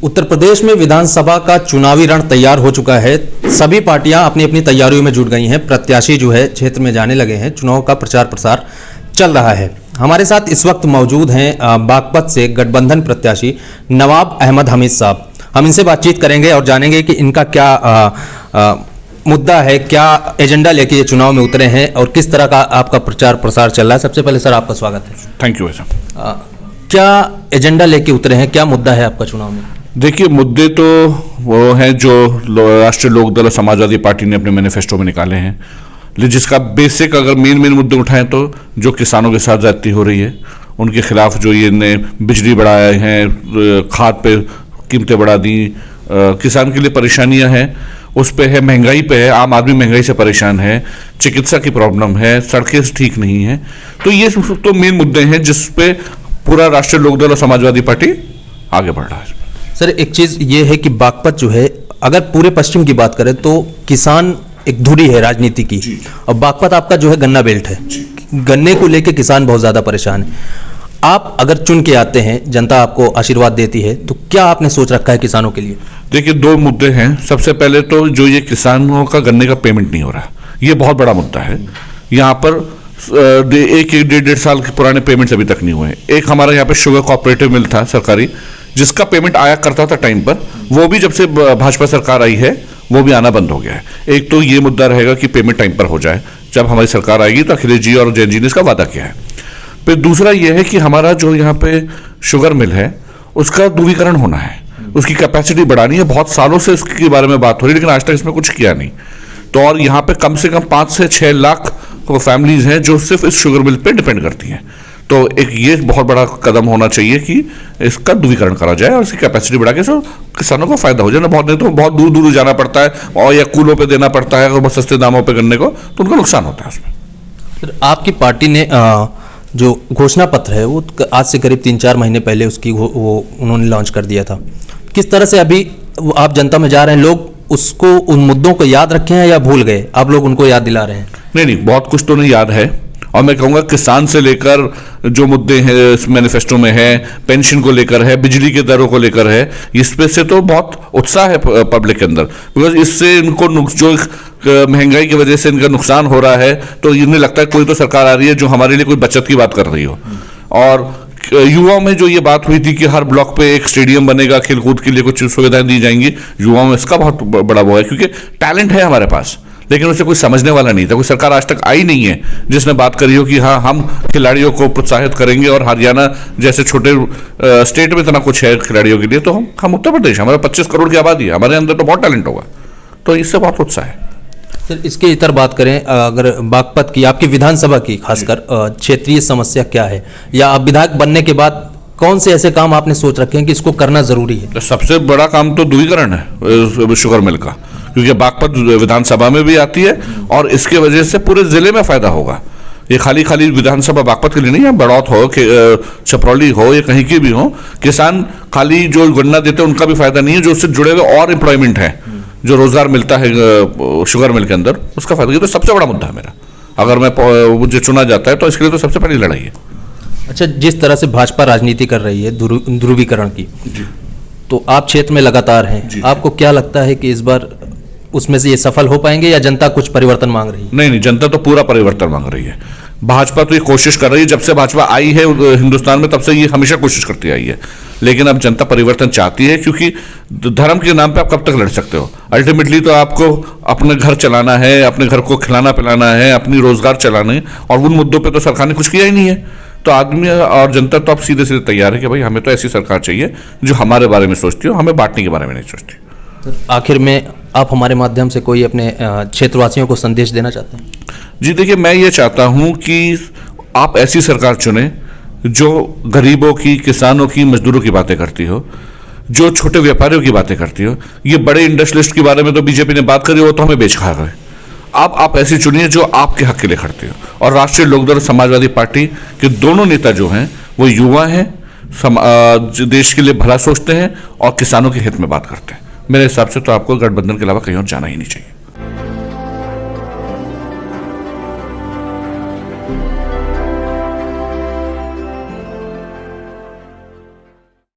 उत्तर प्रदेश में विधानसभा का चुनावी रण तैयार हो चुका है। सभी पार्टियां अपनी अपनी तैयारियों में जुट गई हैं। प्रत्याशी जो है क्षेत्र में जाने लगे हैं। चुनाव का प्रचार प्रसार चल रहा है। हमारे साथ इस वक्त मौजूद हैं बागपत से गठबंधन प्रत्याशी नवाब अहमद हमीद साहब। हम इनसे बातचीत करेंगे और जानेंगे कि इनका क्या मुद्दा है, क्या एजेंडा लेके ये चुनाव में उतरे हैं और किस तरह का आपका प्रचार प्रसार चल रहा है। सबसे पहले सर आपका स्वागत है। Thank you sir. क्या एजेंडा लेके उतरे हैं, क्या मुद्दा है आपका चुनाव में? देखिए, मुद्दे तो वो हैं जो राष्ट्रीय लोकदल और समाजवादी पार्टी ने अपने मैनिफेस्टो में निकाले हैं, जिसका बेसिक अगर मेन मुद्दे उठाएं तो जो किसानों के साथ ज्यादती हो रही है उनके खिलाफ, जो ये ने बिजली बढ़ाए हैं, खाद पे कीमतें बढ़ा दी, किसान के लिए परेशानियां हैं, उस पे है, महंगाई पे है, आम आदमी महंगाई से परेशान है, चिकित्सा की प्रॉब्लम है, सड़कें ठीक नहीं है। तो ये तो मेन मुद्दे हैं जिस पे पूरा राष्ट्रीय लोकदल और समाजवादी पार्टी आगे बढ़ रहा है। सर, एक चीज ये है कि बागपत जो है, अगर पूरे पश्चिम की बात करें तो किसान एक धुरी है राजनीति की, और बागपत आपका जो है गन्ना बेल्ट है। गन्ने को लेके किसान बहुत ज्यादा परेशान है। आप अगर चुन के आते हैं, जनता आपको आशीर्वाद देती है, तो क्या आपने सोच रखा है किसानों के लिए? देखिए, दो मुद्दे हैं। सबसे पहले तो जो ये किसानों का गन्ने का पेमेंट नहीं हो रहा, ये बहुत बड़ा मुद्दा है। यहाँ पर एक डेढ़ साल के पुराने पेमेंट्स अभी तक नहीं हुए। एक हमारा यहाँ पे शुगर कोऑपरेटिव मिल था सरकारी, जिसका पेमेंट आया करता था टाइम पर, वो भी जब से भाजपा सरकार आई है वो भी आना बंद हो गया है। एक तो ये मुद्दा रहेगा कि पेमेंट टाइम पर हो जाए, जब हमारी सरकार आएगी तो अखिलेश जी और जैन जी ने इसका वादा किया है। फिर दूसरा ये है कि हमारा जो यहाँ पे शुगर मिल है उसका दूरीकरण होना है, उसकी कैपेसिटी बढ़ानी है। बहुत सालों से उसके बारे में बात हो रही है, लेकिन आज तक इसमें कुछ किया नहीं। तो और यहाँ पे कम से कम 5 से 6 लाख फैमिलीज हैं जो सिर्फ इस शुगर मिल पे डिपेंड करती हैं। तो एक ये बहुत बड़ा कदम होना चाहिए कि इसका दूरीकरण करा जाए और इसकी कैपेसिटी बढ़ा के सो किसानों को फायदा हो जाए ना। बहुत नहीं तो बहुत दूर दूर जाना पड़ता है और या कूलों पे देना पड़ता है बहुत सस्ते दामों पे गन्ने को, तो उनको नुकसान होता है उसमें। आपकी पार्टी ने जो घोषणा पत्र है वो आज से करीब 3-4 महीने पहले उसकी वो उन्होंने लॉन्च कर दिया था। किस तरह से अभी आप जनता में जा रहे हैं? लोग उसको, उन मुद्दों को याद रखे हैं या भूल गए? आप लोग उनको याद दिला रहे हैं? नहीं, बहुत कुछ तो नहीं याद है। और मैं कहूँगा किसान से लेकर जो मुद्दे हैं इस मैनिफेस्टो में है, पेंशन को लेकर है, बिजली के दरों को लेकर है, इस पे से तो बहुत उत्साह है पब्लिक के अंदर। बिकॉज इससे इनको जो महंगाई की वजह से इनका नुकसान हो रहा है, तो इन्हें लगता है कोई तो सरकार आ रही है जो हमारे लिए कोई बचत की बात कर रही हो। और युवाओं में जो ये बात हुई थी कि हर ब्लॉक पे एक स्टेडियम बनेगा, खेलकूद के लिए कुछ सुविधाएं दी जाएंगी, युवाओं में इसका बहुत बड़ा वो है, क्योंकि टैलेंट है हमारे पास, लेकिन उसे कोई समझने वाला नहीं था। कोई सरकार आज तक आई नहीं है जिसने बात करी हो कि हाँ, हम खिलाड़ियों को प्रोत्साहित करेंगे। और हरियाणा जैसे छोटे स्टेट में इतना कुछ है खिलाड़ियों के लिए, तो हम उत्तर प्रदेश, हमारा 25 करोड़ की आबादी है, हमारे अंदर तो बहुत टैलेंट होगा, तो इससे बहुत उत्साह है। सर, इसके इतर बात करें, अगर बागपत की, आपकी विधानसभा की खासकर क्षेत्रीय समस्या क्या है, या आप विधायक बनने के बाद कौन से ऐसे काम आपने सोच रखे हैं कि इसको करना जरूरी है? तो सबसे बड़ा काम तो दूरीकरण है शुगर मिल का, क्योंकि बागपत विधानसभा में भी आती है और इसके वजह से पूरे जिले में फायदा होगा। ये खाली विधानसभा बागपत के लिए नहीं है, बड़ौत हो, छपरौली हो, या कहीं की भी हो, किसान खाली जो गन्ना देते हैं उनका भी फायदा नहीं है, जो उससे जुड़े हुए और एम्प्लॉयमेंट है, जो रोजगार मिलता है शुगर मिल के अंदर, उसका फायदा। ये तो सबसे बड़ा मुद्दा है मेरा। अगर मैं मुझे चुना जाता है तो इसके लिए तो सबसे पहली लड़ाई है। अच्छा, जिस तरह से भाजपा राजनीति कर रही है ध्रुवीकरण की, तो आप क्षेत्र में लगातार हैं, आपको क्या लगता है कि इस बार उसमें से ये सफल हो पाएंगे या जनता कुछ परिवर्तन मांग रही है? नहीं, जनता तो पूरा परिवर्तन मांग रही है। भाजपा तो ये कोशिश कर रही है, जब से भाजपा आई है हिंदुस्तान में तब से ये हमेशा कोशिश करती आई है, लेकिन अब जनता परिवर्तन चाहती है, क्योंकि धर्म के नाम पे आप कब तक लड़ सकते हो? अल्टीमेटली तो आपको अपने घर चलाना है, अपने घर को खिलाना पिलाना है, अपनी रोजगार चलाना है, और उन मुद्दों पर तो सरकार ने कुछ किया ही नहीं है। तो आदमी और जनता तो अब सीधे सीधे तैयार है कि भाई हमें तो ऐसी सरकार चाहिए जो हमारे बारे में सोचती हो, हमें बांटने के बारे में नहीं सोचती। आखिर में आप हमारे माध्यम से कोई अपने क्षेत्रवासियों को संदेश देना चाहते हैं? जी, देखिए, मैं ये चाहता हूं कि आप ऐसी सरकार चुने जो गरीबों की, किसानों की, मजदूरों की बातें करती हो, जो छोटे व्यापारियों की बातें करती हो। ये बड़े इंडस्ट्रियलिस्ट के बारे में तो बीजेपी ने बात करी, वो तो हमें बेच खा गए। अब आप ऐसी चुनिए जो आपके हक के लिए खड़ते हो। और राष्ट्रीय लोकदल समाजवादी पार्टी के दोनों नेता जो हैं वो युवा हैं, देश के लिए भला सोचते हैं और किसानों के हित में बात करते हैं। मेरे हिसाब से तो आपको गठबंधन के अलावा कहीं और जाना ही नहीं चाहिए।